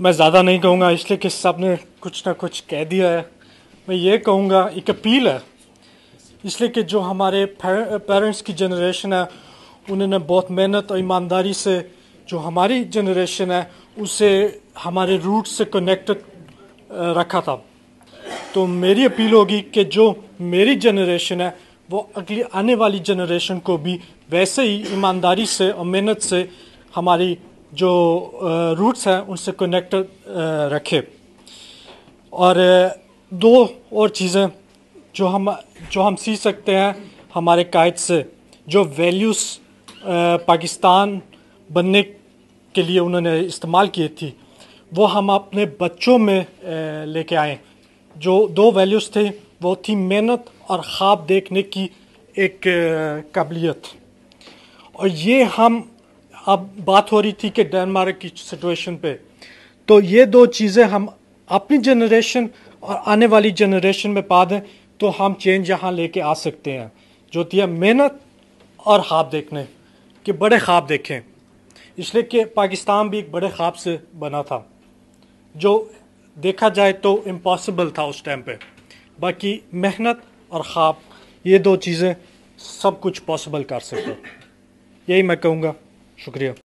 मैं ज़्यादा नहीं कहूँगा इसलिए कि सब ने कुछ ना कुछ कह दिया है। मैं ये कहूँगा, एक अपील है, इसलिए कि जो हमारे पेरेंट्स की जनरेशन है उन्होंने बहुत मेहनत और ईमानदारी से जो हमारी जनरेशन है उसे हमारे रूट से कनेक्टेड रखा था। तो मेरी अपील होगी कि जो मेरी जनरेशन है वो अगली आने वाली जनरेशन को भी वैसे ही ईमानदारी से और मेहनत से हमारी जो रूट्स हैं उनसे कनेक्टेड रखे। और दो और चीज़ें जो हम सीख सकते हैं हमारे कायद से, जो वैल्यूज़ पाकिस्तान बनने के लिए उन्होंने इस्तेमाल की थी वो हम अपने बच्चों में लेके आए। जो दो वैल्यूज़ थे वो थी मेहनत और ख्वाब देखने की एक काबिलियत। और ये हम अब बात हो रही थी कि डेनमार्क की सिचुएशन पे, तो ये दो चीज़ें हम अपनी जनरेशन और आने वाली जनरेशन में पा दें तो हम चेंज यहाँ लेके आ सकते हैं। जो थी मेहनत और ख्वाब देखने कि बड़े ख्वाब देखें, इसलिए कि पाकिस्तान भी एक बड़े ख्वाब से बना था जो देखा जाए तो इम्पॉसिबल था उस टाइम पे। बाकी मेहनत और ख्वाब, ये दो चीज़ें सब कुछ पॉसिबल कर सकते हैं। यही मैं कहूँगा। शुक्रिया।